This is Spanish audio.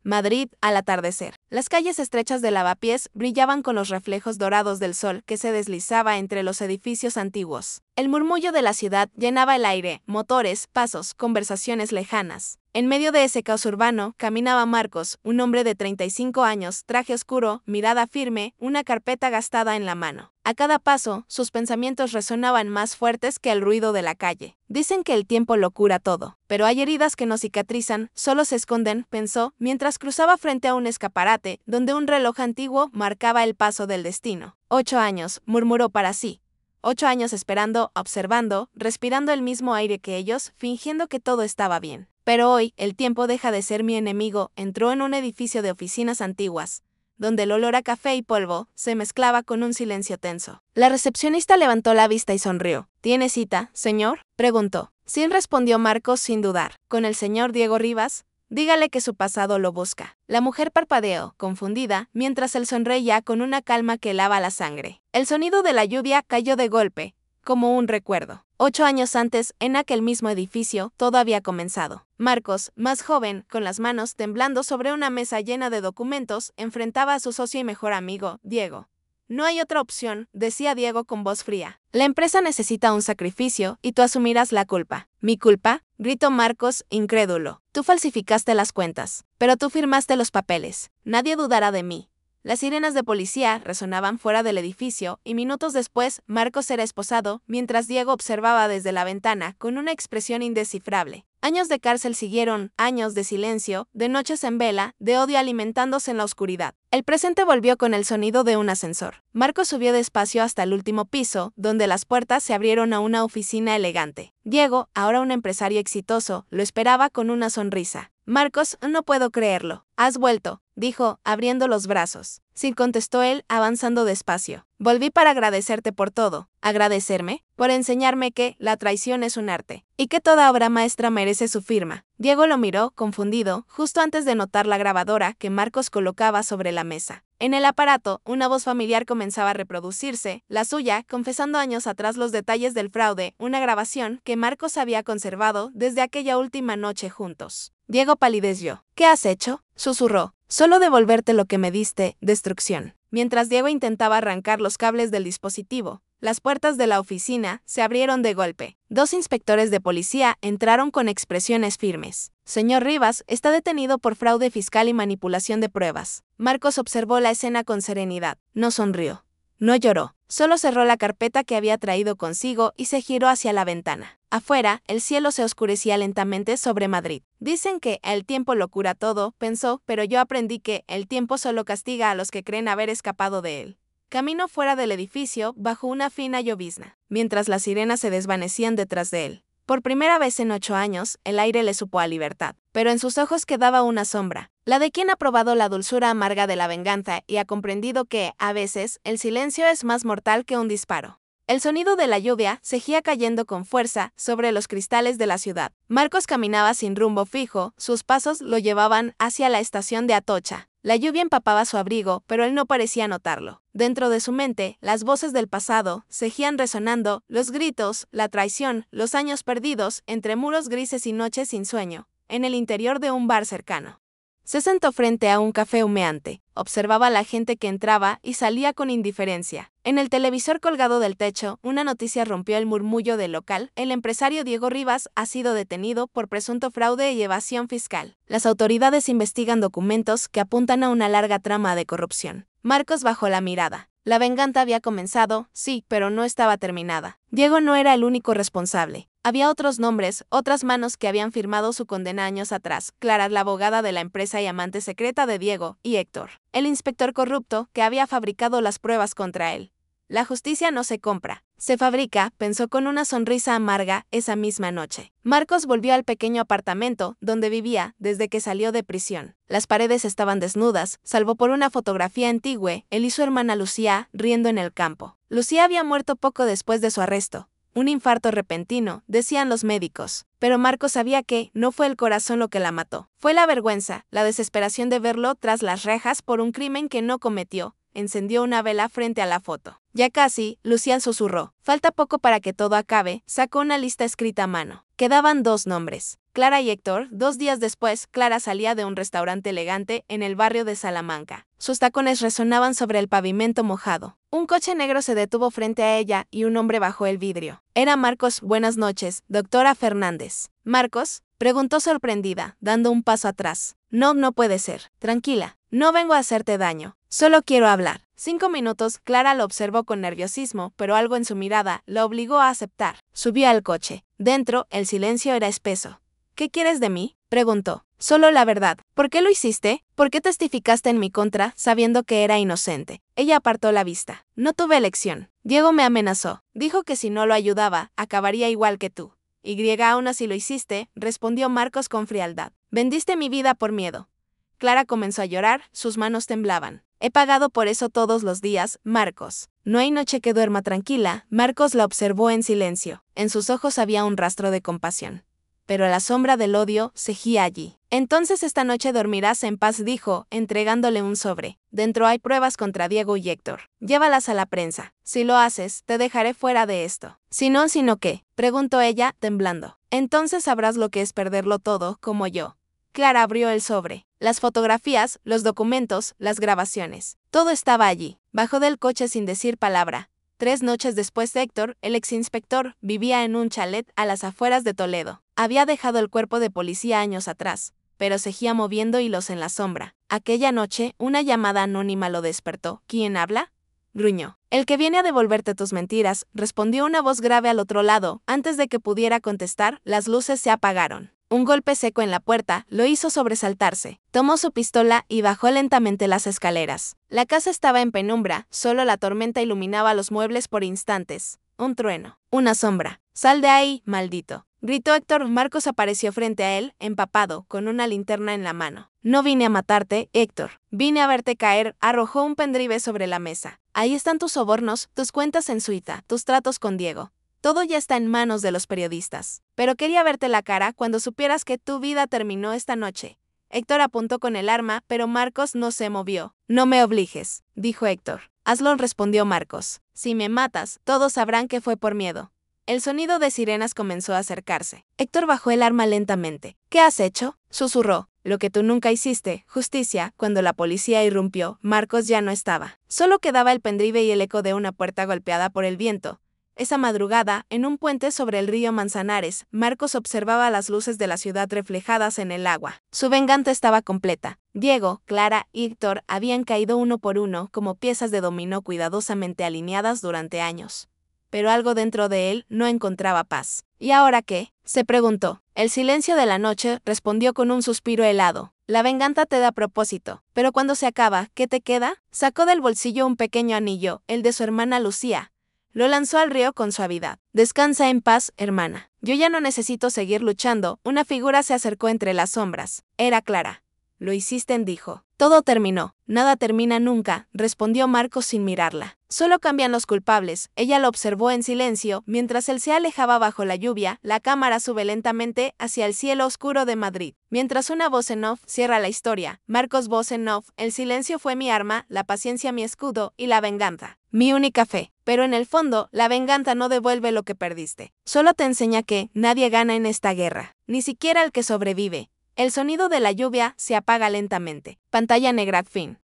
Madrid, al atardecer. Las calles estrechas de Lavapiés brillaban con los reflejos dorados del sol que se deslizaba entre los edificios antiguos. El murmullo de la ciudad llenaba el aire, motores, pasos, conversaciones lejanas. En medio de ese caos urbano caminaba Marcos, un hombre de 35 años, traje oscuro, mirada firme, una carpeta gastada en la mano. A cada paso, sus pensamientos resonaban más fuertes que el ruido de la calle. Dicen que el tiempo lo cura todo, pero hay heridas que no cicatrizan, solo se esconden, pensó, mientras cruzaba frente a un escaparate donde un reloj antiguo marcaba el paso del destino. 8 años, murmuró para sí. 8 años esperando, observando, respirando el mismo aire que ellos, fingiendo que todo estaba bien. Pero hoy, el tiempo deja de ser mi enemigo, entró en un edificio de oficinas antiguas, donde el olor a café y polvo se mezclaba con un silencio tenso. La recepcionista levantó la vista y sonrió. ¿Tiene cita, señor?, preguntó. Sí, respondió Marcos sin dudar. ¿Con el señor Diego Rivas? Dígale que su pasado lo busca. La mujer parpadeó, confundida, mientras él sonreía con una calma que helaba la sangre. El sonido de la lluvia cayó de golpe, como un recuerdo. 8 años antes, en aquel mismo edificio, todo había comenzado. Marcos, más joven, con las manos temblando sobre una mesa llena de documentos, enfrentaba a su socio y mejor amigo, Diego. No hay otra opción, decía Diego con voz fría. La empresa necesita un sacrificio y tú asumirás la culpa. ¿Mi culpa?, gritó Marcos, incrédulo. Tú falsificaste las cuentas, pero tú firmaste los papeles. Nadie dudará de mí. Las sirenas de policía resonaban fuera del edificio y minutos después Marcos era esposado, mientras Diego observaba desde la ventana con una expresión indescifrable. Años de cárcel siguieron, años de silencio, de noches en vela, de odio alimentándose en la oscuridad. El presente volvió con el sonido de un ascensor. Marcos subió despacio hasta el último piso, donde las puertas se abrieron a una oficina elegante. Diego, ahora un empresario exitoso, lo esperaba con una sonrisa. Marcos, no puedo creerlo. Has vuelto, dijo, abriendo los brazos. Sí, contestó él, avanzando despacio. Volví para agradecerte por todo. ¿Agradecerme? Por enseñarme que la traición es un arte, y que toda obra maestra merece su firma. Diego lo miró, confundido, justo antes de notar la grabadora que Marcos colocaba sobre la mesa. En el aparato, una voz familiar comenzaba a reproducirse, la suya, confesando años atrás los detalles del fraude, una grabación que Marcos había conservado desde aquella última noche juntos. Diego palideció. ¿Qué has hecho?, susurró. Solo devolverte lo que me diste, destrucción. Mientras Diego intentaba arrancar los cables del dispositivo, las puertas de la oficina se abrieron de golpe. 2 inspectores de policía entraron con expresiones firmes. Señor Rivas está detenido por fraude fiscal y manipulación de pruebas. Marcos observó la escena con serenidad. No sonrió. No lloró. Solo cerró la carpeta que había traído consigo y se giró hacia la ventana. Afuera, el cielo se oscurecía lentamente sobre Madrid. Dicen que el tiempo lo cura todo, pensó, pero yo aprendí que el tiempo solo castiga a los que creen haber escapado de él. Caminó fuera del edificio bajo una fina llovizna, mientras las sirenas se desvanecían detrás de él. Por primera vez en 8 años, el aire le supo a libertad, pero en sus ojos quedaba una sombra, la de quien ha probado la dulzura amarga de la venganza y ha comprendido que, a veces, el silencio es más mortal que un disparo. El sonido de la lluvia seguía cayendo con fuerza sobre los cristales de la ciudad. Marcos caminaba sin rumbo fijo, sus pasos lo llevaban hacia la estación de Atocha. La lluvia empapaba su abrigo, pero él no parecía notarlo. Dentro de su mente, las voces del pasado seguían resonando, los gritos, la traición, los años perdidos, entre muros grises y noches sin sueño, en el interior de un bar cercano. Se sentó frente a un café humeante, observaba a la gente que entraba y salía con indiferencia. En el televisor colgado del techo, una noticia rompió el murmullo del local. El empresario Diego Rivas ha sido detenido por presunto fraude y evasión fiscal. Las autoridades investigan documentos que apuntan a una larga trama de corrupción. Marcos bajó la mirada. La venganza había comenzado, sí, pero no estaba terminada. Diego no era el único responsable. Había otros nombres, otras manos que habían firmado su condena años atrás. Clara, la abogada de la empresa y amante secreta de Diego, y Héctor, el inspector corrupto que había fabricado las pruebas contra él. La justicia no se compra, se fabrica, pensó con una sonrisa amarga esa misma noche. Marcos volvió al pequeño apartamento donde vivía desde que salió de prisión. Las paredes estaban desnudas, salvo por una fotografía antigua, él y su hermana Lucía riendo en el campo. Lucía había muerto poco después de su arresto. Un infarto repentino, decían los médicos. Pero Marcos sabía que no fue el corazón lo que la mató. Fue la vergüenza, la desesperación de verlo tras las rejas por un crimen que no cometió. Encendió una vela frente a la foto. Ya casi, Lucía susurró. Falta poco para que todo acabe. Sacó una lista escrita a mano. Quedaban 2 nombres. Clara y Héctor. 2 días después, Clara salía de un restaurante elegante en el barrio de Salamanca. Sus tacones resonaban sobre el pavimento mojado. Un coche negro se detuvo frente a ella y un hombre bajó el vidrio. Era Marcos. Buenas noches, doctora Fernández. ¿Marcos?, preguntó sorprendida, dando un paso atrás. No, no puede ser. Tranquila. No vengo a hacerte daño. Solo quiero hablar. 5 minutos. Clara lo observó con nerviosismo, pero algo en su mirada la obligó a aceptar. Subió al coche. Dentro, el silencio era espeso. ¿Qué quieres de mí?, preguntó. Solo la verdad. ¿Por qué lo hiciste? ¿Por qué testificaste en mi contra, sabiendo que era inocente? Ella apartó la vista. No tuve elección. Diego me amenazó. Dijo que si no lo ayudaba, acabaría igual que tú. Aún así lo hiciste, respondió Marcos con frialdad. Vendiste mi vida por miedo. Clara comenzó a llorar, sus manos temblaban. He pagado por eso todos los días, Marcos. No hay noche que duerma tranquila. Marcos la observó en silencio. En sus ojos había un rastro de compasión. Pero la sombra del odio cegía allí. Entonces esta noche dormirás en paz, dijo, entregándole un sobre. Dentro hay pruebas contra Diego y Héctor. Llévalas a la prensa. Si lo haces, te dejaré fuera de esto. Si no, ¿sino qué?, preguntó ella, temblando. Entonces sabrás lo que es perderlo todo, como yo. Clara abrió el sobre. Las fotografías, los documentos, las grabaciones. Todo estaba allí. Bajó del coche sin decir palabra. 3 noches después, Héctor, el exinspector, vivía en un chalet a las afueras de Toledo. Había dejado el cuerpo de policía años atrás, pero seguía moviendo hilos en la sombra. Aquella noche, una llamada anónima lo despertó. ¿Quién habla?, gruñó. El que viene a devolverte tus mentiras, respondió una voz grave al otro lado. Antes de que pudiera contestar, las luces se apagaron. Un golpe seco en la puerta lo hizo sobresaltarse. Tomó su pistola y bajó lentamente las escaleras. La casa estaba en penumbra, solo la tormenta iluminaba los muebles por instantes. Un trueno, una sombra. «Sal de ahí, maldito», gritó Héctor. Marcos apareció frente a él, empapado, con una linterna en la mano. No vine a matarte, Héctor. Vine a verte caer. Arrojó un pendrive sobre la mesa. Ahí están tus sobornos, tus cuentas en Suiza, tus tratos con Diego. Todo ya está en manos de los periodistas. Pero quería verte la cara cuando supieras que tu vida terminó esta noche. Héctor apuntó con el arma, pero Marcos no se movió. No me obligues, dijo Héctor. Hazlo, respondió Marcos. Si me matas, todos sabrán que fue por miedo. El sonido de sirenas comenzó a acercarse. Héctor bajó el arma lentamente. ¿Qué has hecho?, susurró. Lo que tú nunca hiciste, justicia. Cuando la policía irrumpió, Marcos ya no estaba. Solo quedaba el pendrive y el eco de una puerta golpeada por el viento. Esa madrugada, en un puente sobre el río Manzanares, Marcos observaba las luces de la ciudad reflejadas en el agua. Su venganza estaba completa. Diego, Clara y Héctor habían caído uno por uno como piezas de dominó cuidadosamente alineadas durante años. Pero algo dentro de él no encontraba paz. ¿Y ahora qué?, se preguntó. El silencio de la noche respondió con un suspiro helado. La venganza te da propósito, pero cuando se acaba, ¿qué te queda? Sacó del bolsillo un pequeño anillo, el de su hermana Lucía. Lo lanzó al río con suavidad. Descansa en paz, hermana. Yo ya no necesito seguir luchando. Una figura se acercó entre las sombras. Era Clara. Lo hiciste, dijo. Todo terminó. Nada termina nunca, respondió Marcos sin mirarla. Solo cambian los culpables. Ella lo observó en silencio. Mientras él se alejaba bajo la lluvia, la cámara sube lentamente hacia el cielo oscuro de Madrid. Mientras una voz en off cierra la historia. Marcos, voz en off. El silencio fue mi arma, la paciencia mi escudo y la venganza mi única fe. Pero en el fondo, la venganza no devuelve lo que perdiste. Solo te enseña que nadie gana en esta guerra. Ni siquiera el que sobrevive. El sonido de la lluvia se apaga lentamente. Pantalla negra, fin.